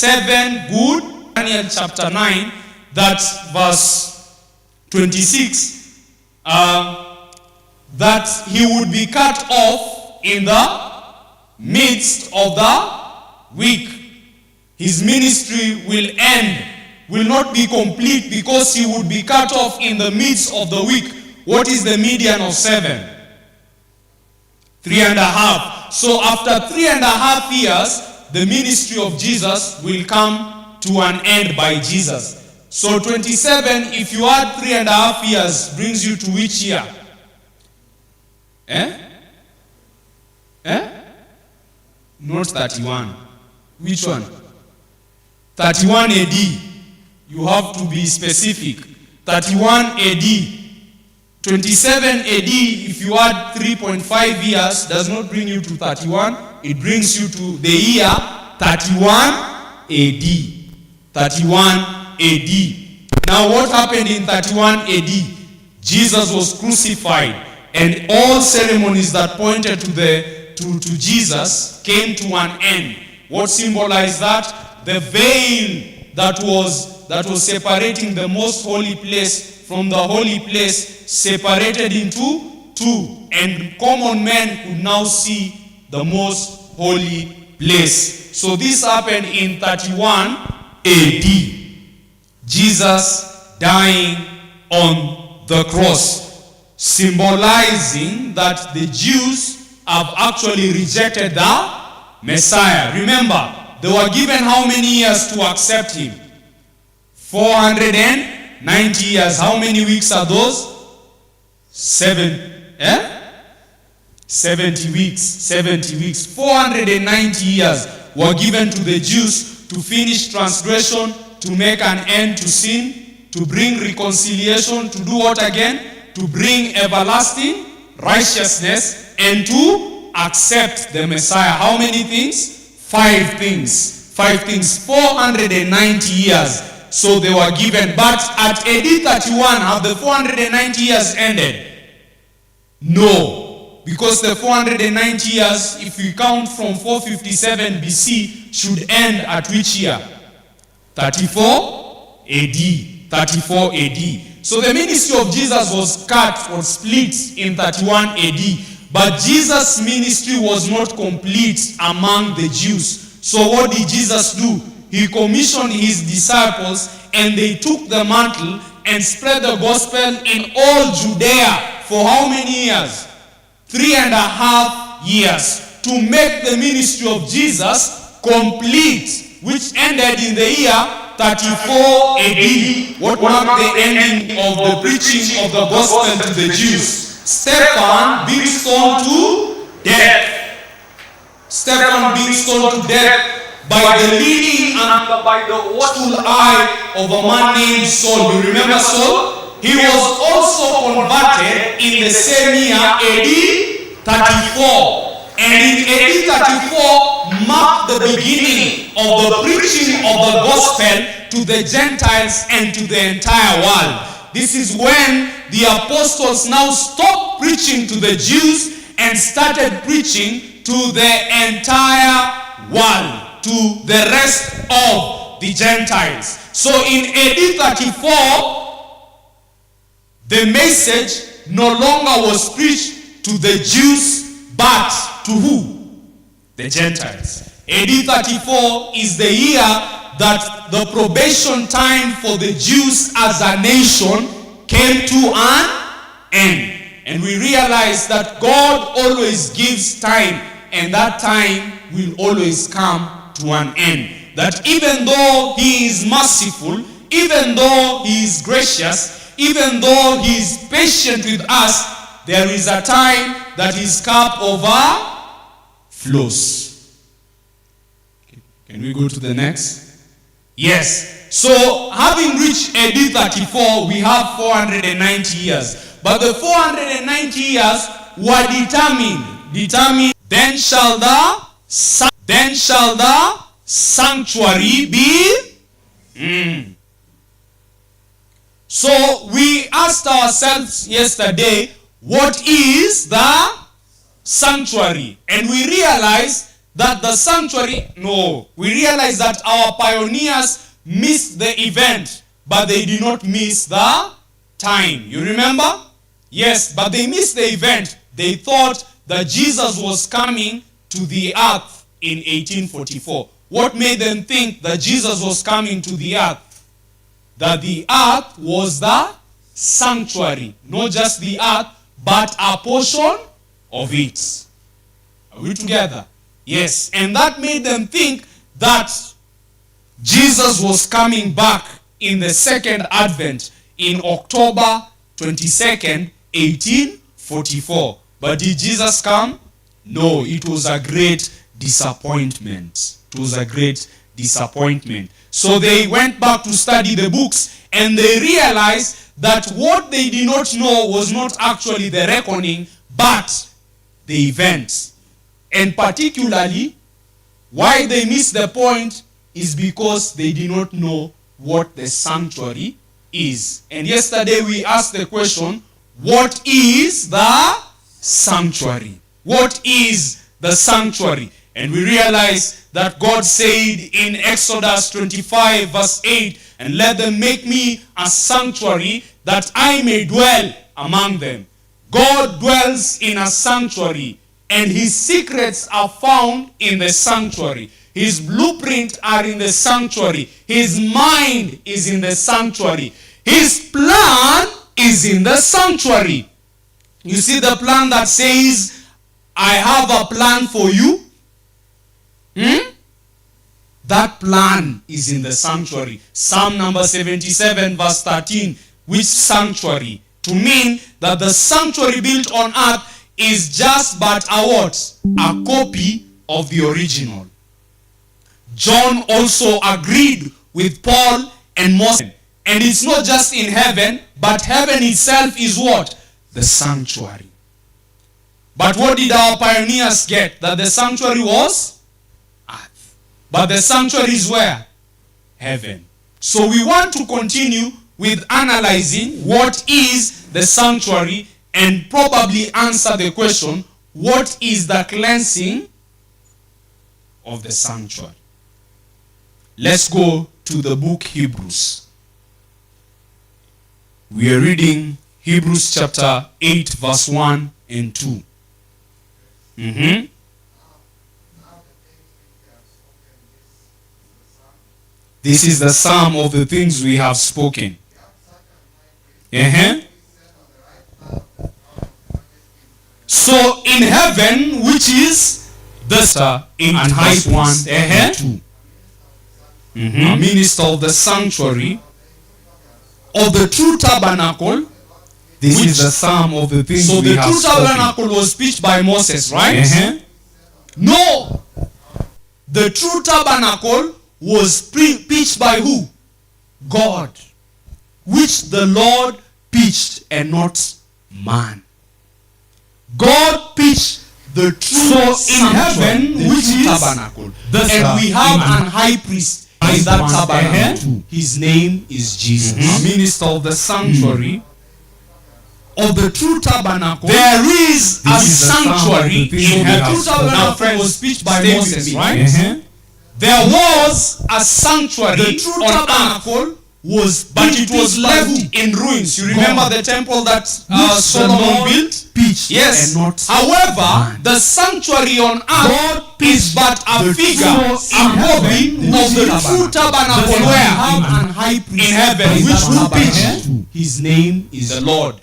7 good. Daniel chapter 9, that's verse 26, that he would be cut off in the midst of the week. His ministry will end, will not be complete, because he would be cut off in the midst of the week. What is the median of 7? 3.5. So after 3.5 years, the ministry of Jesus will come to an end by Jesus. So 27, if you add 3.5 years, brings you to which year? Not 31. Which one? 31 AD. You have to be specific. 31 AD. 27 AD, if you add 3.5 years, does not bring you to 31. It brings you to the year 31 AD. 31 AD. Now what happened in 31 AD? Jesus was crucified, and all ceremonies that pointed to Jesus came to an end. What symbolized that? The veil that was separating the most holy place from the holy place separated into two, and common men could now see the most holy place. So this happened in 31 AD. Jesus dying on the cross, symbolizing that the Jews have actually rejected the Messiah. Remember, they were given how many years to accept him? 490 years. How many weeks are those? 70 weeks. 70 weeks. 490 years were given to the Jews to finish transgression, to make an end to sin, to bring reconciliation, to do what again? To bring everlasting righteousness, and to accept the Messiah. How many things? 5 things. 5 things. 490 years. So they were given. But at AD 31, have the 490 years ended? No. Because the 490 years, if we count from 457 BC, should end at which year? 34 AD. 34 AD. So the ministry of Jesus was cut or split in 31 AD. But Jesus' ministry was not complete among the Jews. So what did Jesus do? He commissioned his disciples, and they took the mantle and spread the gospel in all Judea for how many years? 3.5 years, to make the ministry of Jesus complete, which ended in the year 34 AD. What marked the ending of the preaching of the gospel to the Jews? Stephen being stoned to death. Stephen being stoned to death by the leading and by the watchful eye of a man named Saul. You remember Saul? He was also converted in the same year, AD 34. And in AD 34 marked the beginning of the preaching of the gospel to the Gentiles and to the entire world. This is when the apostles now stopped preaching to the Jews and started preaching to the entire world, to the rest of the Gentiles. So in AD 34, the message no longer was preached to the Jews, but to who? The Gentiles. AD 34 is the year that the probation time for the Jews as a nation came to an end. And we realize that God always gives time, and that time will always come to an end. That even though He is merciful, even though He is gracious, even though He is patient with us, there is a time that His cup overflows. Can we go to the next? Yes. So, having reached AD 34, we have 490 years. But the 490 years were determined. Then shall the sanctuary be. So we asked ourselves yesterday, what is the sanctuary? And we realized that the sanctuary, no, we realize that our pioneers missed the event, but they did not miss the time. You remember? Yes, but they missed the event. They thought that Jesus was coming to the earth in 1844. What made them think that Jesus was coming to the earth? That the earth was the sanctuary. Not just the earth, but a portion of it. Are we together? Yes. And that made them think that Jesus was coming back in the second advent in October 22nd, 1844. But did Jesus come? No, it was a great disappointment. It was a great disappointment. So they went back to study the books, and they realized that what they did not know was not actually the reckoning, but the event. And particularly, why they missed the point is because they did not know what the sanctuary is. And yesterday we asked the question, what is the sanctuary? What is the sanctuary? And we realize that God said in Exodus 25 verse 8, and let them make me a sanctuary that I may dwell among them. God dwells in a sanctuary, and his secrets are found in the sanctuary. His blueprints are in the sanctuary. His mind is in the sanctuary. His plan is in the sanctuary. You see the plan that says, I have a plan for you? That plan is in the sanctuary. Psalm number 77 verse 13. Which sanctuary? To mean that the sanctuary built on earth is just but a what? A copy of the original. John also agreed with Paul and Moses. And it's not just in heaven, but heaven itself is what? The sanctuary. But what did our pioneers get? That the sanctuary was earth. But the sanctuary is where? Heaven. So we want to continue with analyzing what is the sanctuary and probably answer the question, what is the cleansing of the sanctuary? Let's go to the book Hebrews. We are reading Hebrews chapter 8 verse 1 and 2. This is the sum of the things we have spoken. So in heaven, which is the star in high 1 and 2. A minister of the sanctuary of the true tabernacle. This is the sum of the things we have spoken. So the true tabernacle was pitched by Moses, right? No. The true tabernacle was pitched by who? God. Which the Lord pitched and not man. God pitched the true sanctuary, which is tabernacle. And we have an high priest in that tabernacle. His name is Jesus. A minister of the sanctuary of the true tabernacle. There is a sanctuary in the true tabernacle was pitched by Moses, right? There was a sanctuary. The true tabernacle was, but it was left in ruins. You remember the temple that Solomon built? Pitched. Yes. And not however, the sanctuary on earth is but a figure, a copy of the true tabernacle where? In heaven. Which who pitched? His name is the Lord.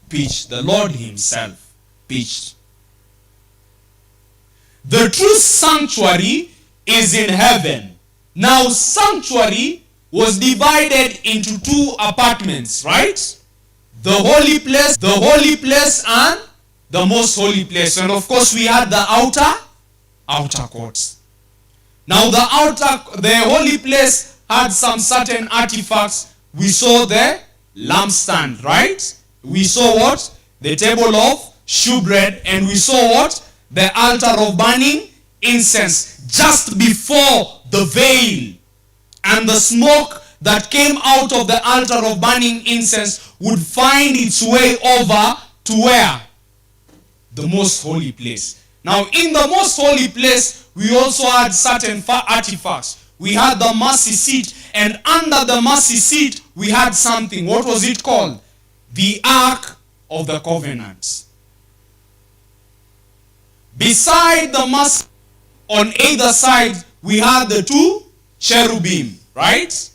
Pitched. The Lord himself pitched. The true sanctuary is in heaven. Now sanctuary was divided into two apartments, right? The holy place and the most holy place. And of course we had the outer courts. Now the holy place had some certain artifacts. We saw the lampstand, right? We saw what? The table of shewbread, and we saw what? The altar of burning incense just before the veil. And the smoke that came out of the altar of burning incense would find its way over to where? The most holy place. Now in the most holy place, we also had certain artifacts. We had the mercy seat, and under the mercy seat, we had something. What was it called? The Ark of the Covenant. Beside the mercy, on either side, we had the two cherubim, right?